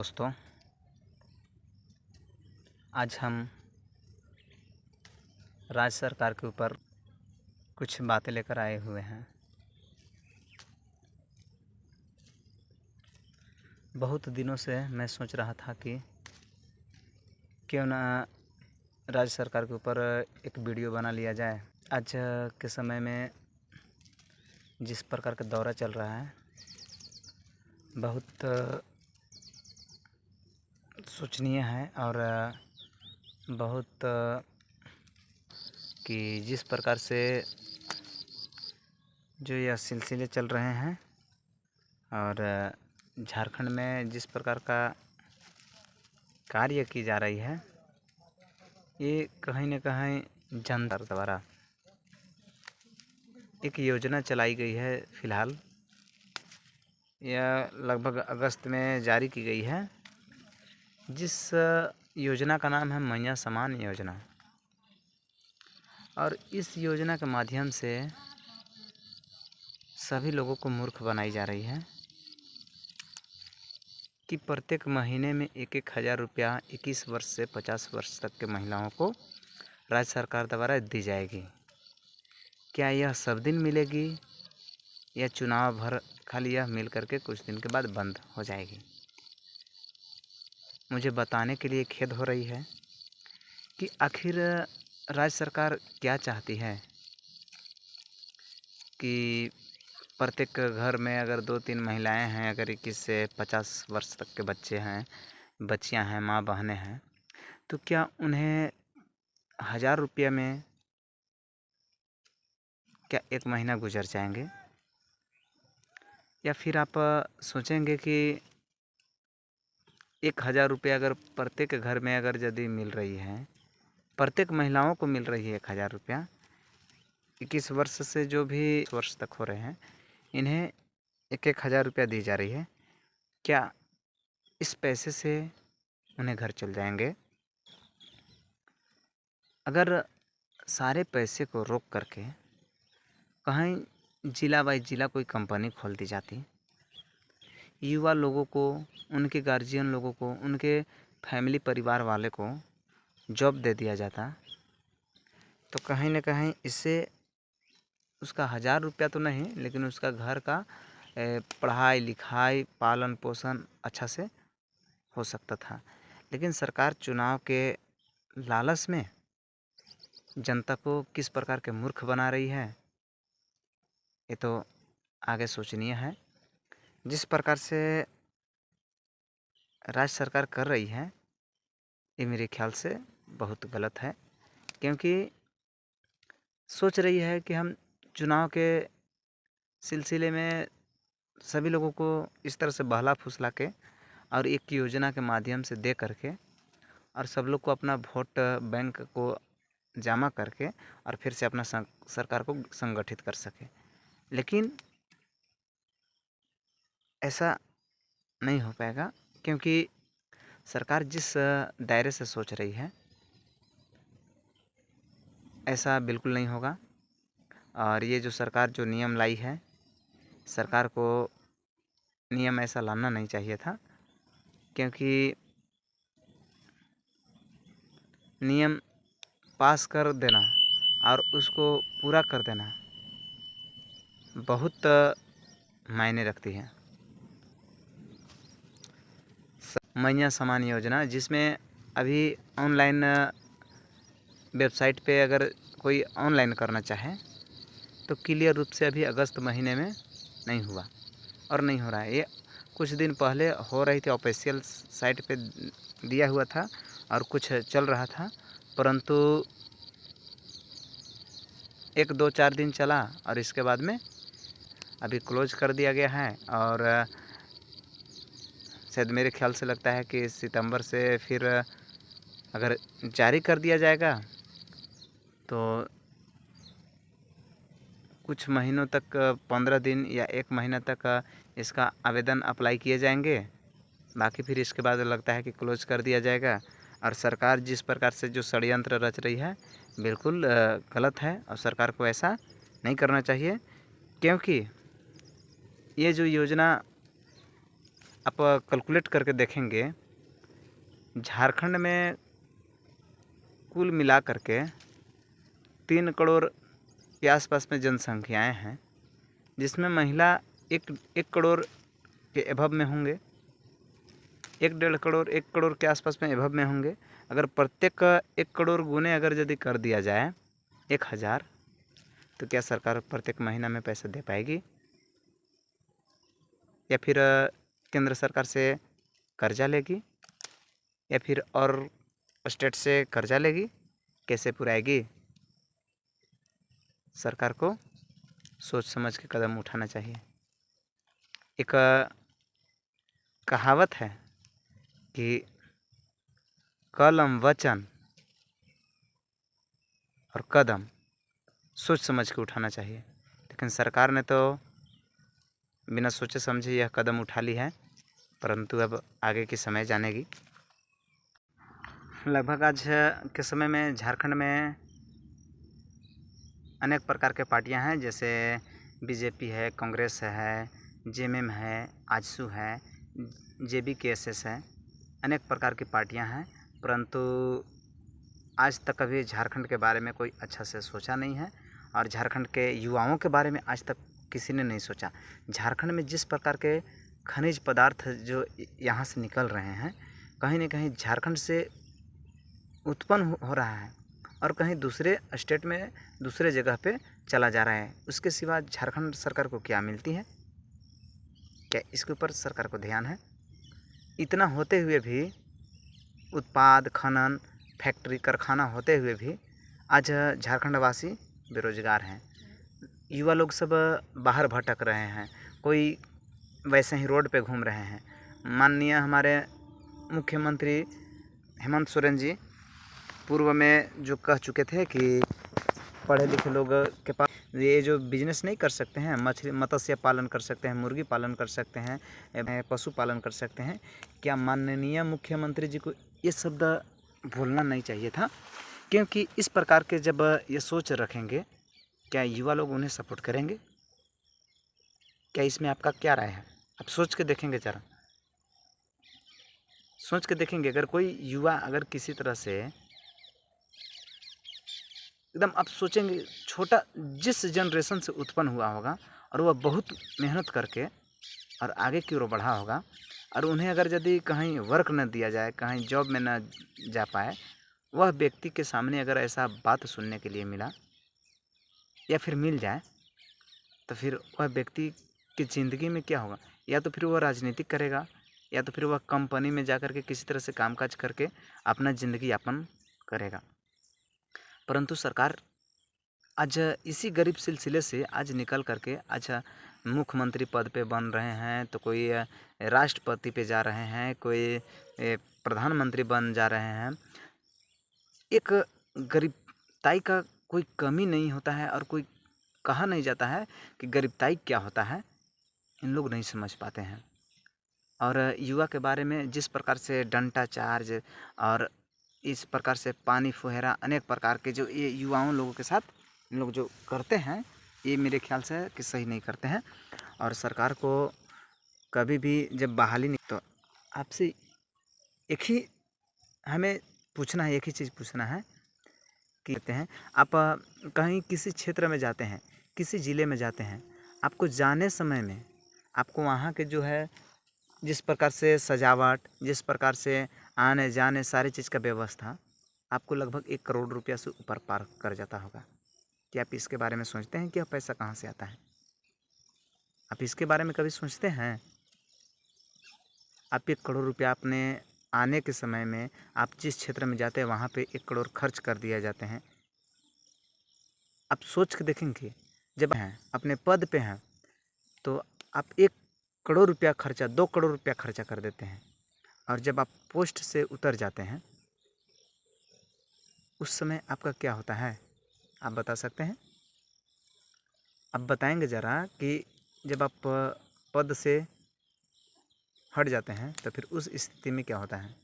दोस्तों, आज हम राज्य सरकार के ऊपर कुछ बातें लेकर आए हुए हैं। बहुत दिनों से मैं सोच रहा था कि क्यों ना राज्य सरकार के ऊपर एक वीडियो बना लिया जाए। आज के समय में जिस प्रकार का दौरा चल रहा है, बहुत सोचनीय है और बहुत कि जिस प्रकार से जो यह सिलसिले चल रहे हैं और झारखंड में जिस प्रकार का कार्य की जा रही है, ये कहीं न कहीं जनता द्वारा एक योजना चलाई गई है। फ़िलहाल यह लगभग अगस्त में जारी की गई है, जिस योजना का नाम है मैया समान योजना। और इस योजना के माध्यम से सभी लोगों को मूर्ख बनाई जा रही है कि प्रत्येक महीने में 1,000 रुपया 21 वर्ष से 50 वर्ष तक के महिलाओं को राज्य सरकार द्वारा दी जाएगी। क्या यह सब दिन मिलेगी या चुनाव भर खाली यह मिल करके कुछ दिन के बाद बंद हो जाएगी? मुझे बताने के लिए खेद हो रही है कि आखिर राज्य सरकार क्या चाहती है कि प्रत्येक घर में अगर 2-3 महिलाएं हैं, अगर 21 से 50 वर्ष तक के बच्चे हैं, बच्चियां हैं, माँ बहनें हैं, तो क्या उन्हें 1,000 रुपये में क्या एक महीना गुजर जाएंगे? या फिर आप सोचेंगे कि 1,000 रुपये अगर प्रत्येक घर में अगर यदि मिल रही है, प्रत्येक महिलाओं को मिल रही है 1,000 रुपया, 21 वर्ष से जो भी वर्ष तक हो रहे हैं, इन्हें 1,000 रुपया दी जा रही है। क्या इस पैसे से उन्हें घर चल जाएंगे? अगर सारे पैसे को रोक करके कहीं ज़िला बाई ज़िला कोई कंपनी खोल दी जाती, युवा लोगों को, उनके गार्जियन लोगों को, उनके फैमिली परिवार वाले को जॉब दे दिया जाता, तो कहीं न कहीं इससे उसका 1,000 रुपया तो नहीं, लेकिन उसका घर का पढ़ाई लिखाई पालन पोषण अच्छा से हो सकता था। लेकिन सरकार चुनाव के लालच में जनता को किस प्रकार के मूर्ख बना रही है, ये तो आगे सोचनीय है। जिस प्रकार से राज्य सरकार कर रही है, ये मेरे ख्याल से बहुत गलत है, क्योंकि सोच रही है कि हम चुनाव के सिलसिले में सभी लोगों को इस तरह से बहला फुसला के और एक योजना के माध्यम से दे करके और सब लोग को अपना वोट बैंक को जमा करके और फिर से अपना सरकार को संगठित कर सके। लेकिन ऐसा नहीं हो पाएगा, क्योंकि सरकार जिस दायरे से सोच रही है, ऐसा बिल्कुल नहीं होगा। और ये जो सरकार जो नियम लाई है, सरकार को नियम ऐसा लाना नहीं चाहिए था, क्योंकि नियम पास कर देना और उसको पूरा कर देना बहुत मायने रखती है। मैया समान योजना, जिसमें अभी ऑनलाइन वेबसाइट पे अगर कोई ऑनलाइन करना चाहे तो क्लियर रूप से अभी अगस्त महीने में नहीं हुआ और नहीं हो रहा है। ये कुछ दिन पहले हो रही थी, ऑफिशियल साइट पे दिया हुआ था और कुछ चल रहा था, परंतु 1-2-4 दिन चला और इसके बाद में अभी क्लोज कर दिया गया है। और शायद मेरे ख्याल से लगता है कि सितंबर से फिर अगर जारी कर दिया जाएगा तो कुछ महीनों तक, 15 दिन या 1 महीना तक इसका आवेदन अप्लाई किए जाएंगे। बाकी फिर इसके बाद लगता है कि क्लोज कर दिया जाएगा। और सरकार जिस प्रकार से जो षड्यंत्र रच रही है, बिल्कुल गलत है और सरकार को ऐसा नहीं करना चाहिए, क्योंकि ये जो योजना आप कैलकुलेट करके देखेंगे, झारखंड में कुल मिला करके 3 करोड़ के आसपास में जनसंख्याएं हैं, जिसमें महिला एक करोड़ के एभव में होंगे, 1 के आसपास में एभव में होंगे। अगर प्रत्येक 1 करोड़ गुने अगर यदि कर दिया जाए 1000, तो क्या सरकार प्रत्येक महीना में पैसा दे पाएगी? या फिर केंद्र सरकार से कर्जा लेगी, या फिर और स्टेट से कर्जा लेगी? कैसे पुराएगी? सरकार को सोच समझ के कदम उठाना चाहिए। एक कहावत है कि कलम, वचन और कदम सोच समझ के उठाना चाहिए, लेकिन सरकार ने तो बिना सोचे समझे यह कदम उठा ली है, परंतु अब आगे की समय जानेगी। लगभग आज के समय में झारखंड में अनेक प्रकार के पार्टियां हैं, जैसे बीजेपी है, कांग्रेस है, जेएमएम है, आजसू है, जेबीकेएसएस है, अनेक प्रकार की पार्टियां हैं, परंतु आज तक कभी झारखंड के बारे में कोई अच्छा से सोचा नहीं है, और झारखंड के युवाओं के बारे में आज तक किसी ने नहीं सोचा। झारखंड में जिस प्रकार के खनिज पदार्थ जो यहाँ से निकल रहे हैं, कहीं न कहीं झारखंड से उत्पन्न हो रहा है और कहीं दूसरे स्टेट में दूसरे जगह पे चला जा रहा है। उसके सिवा झारखंड सरकार को क्या मिलती है? क्या इसके ऊपर सरकार को ध्यान है? इतना होते हुए भी, उत्पाद खनन फैक्ट्री कारखाना होते हुए भी आज झारखंड वासी बेरोजगार हैं। युवा लोग सब बाहर भटक रहे हैं, कोई वैसे ही रोड पे घूम रहे हैं। माननीय हमारे मुख्यमंत्री हेमंत सोरेन जी पूर्व में जो कह चुके थे कि पढ़े लिखे लोग के पास ये जो बिजनेस नहीं कर सकते हैं, मत्स्य पालन कर सकते हैं, मुर्गी पालन कर सकते हैं, पशु पालन कर सकते हैं, क्या माननीय मुख्यमंत्री जी को ये शब्द भूलना नहीं चाहिए था? क्योंकि इस प्रकार के जब ये सोच रखेंगे, क्या युवा लोग उन्हें सपोर्ट करेंगे? क्या इसमें आपका क्या राय है? आप सोच के देखेंगे, ज़रा सोच के देखेंगे। अगर कोई युवा अगर किसी तरह से एकदम, आप सोचेंगे छोटा, जिस जनरेशन से उत्पन्न हुआ होगा और वह बहुत मेहनत करके और आगे की ओर बढ़ा होगा, और उन्हें अगर यदि कहीं वर्क न दिया जाए, कहीं जॉब में न जा पाए, वह व्यक्ति के सामने अगर ऐसा बात सुनने के लिए मिला या फिर मिल जाए, तो फिर वह व्यक्ति की ज़िंदगी में क्या होगा? या तो फिर वह राजनीति करेगा, या तो फिर वह कंपनी में जा कर के किसी तरह से कामकाज करके अपना ज़िंदगी यापन करेगा। परंतु सरकार आज इसी गरीब सिलसिले से आज निकल करके आज मुख्यमंत्री पद पे बन रहे हैं, तो कोई राष्ट्रपति पे जा रहे हैं, कोई प्रधानमंत्री बन जा रहे हैं। एक गरीबताई का कोई कमी नहीं होता है, और कोई कहा नहीं जाता है कि गरीबताई क्या होता है, इन लोग नहीं समझ पाते हैं। और युवा के बारे में जिस प्रकार से डंटा चार्ज और इस प्रकार से पानी फुहेरा अनेक प्रकार के जो ये युवाओं लोगों के साथ इन लोग जो करते हैं, ये मेरे ख्याल से कि सही नहीं करते हैं। और सरकार को कभी भी जब बहाली नहीं, तो आपसे एक ही हमें पूछना है, एक ही चीज़ पूछना है कि कहते हैं आप कहीं किसी क्षेत्र में जाते हैं, किसी ज़िले में जाते हैं, आपको जाने समय में आपको वहाँ के जो है जिस प्रकार से सजावट, जिस प्रकार से आने जाने सारी चीज़ का व्यवस्था, आपको लगभग 1 करोड़ रुपया से ऊपर पार कर जाता होगा। क्या आप इसके बारे में सोचते हैं कि यह पैसा कहाँ से आता है? आप इसके बारे में कभी सोचते हैं? आप 1 करोड़ रुपया अपने आने के समय में आप जिस क्षेत्र में जाते हैं वहाँ पे 1 करोड़ खर्च कर दिया जाते हैं। आप सोच के देखेंगे, जब हैं अपने पद पे हैं तो आप 1 करोड़ रुपया खर्चा, 2 करोड़ रुपया खर्चा कर देते हैं, और जब आप पोस्ट से उतर जाते हैं उस समय आपका क्या होता है? आप बता सकते हैं? आप बताएंगे ज़रा कि जब आप पद से हट जाते हैं तो फिर उस स्थिति में क्या होता है?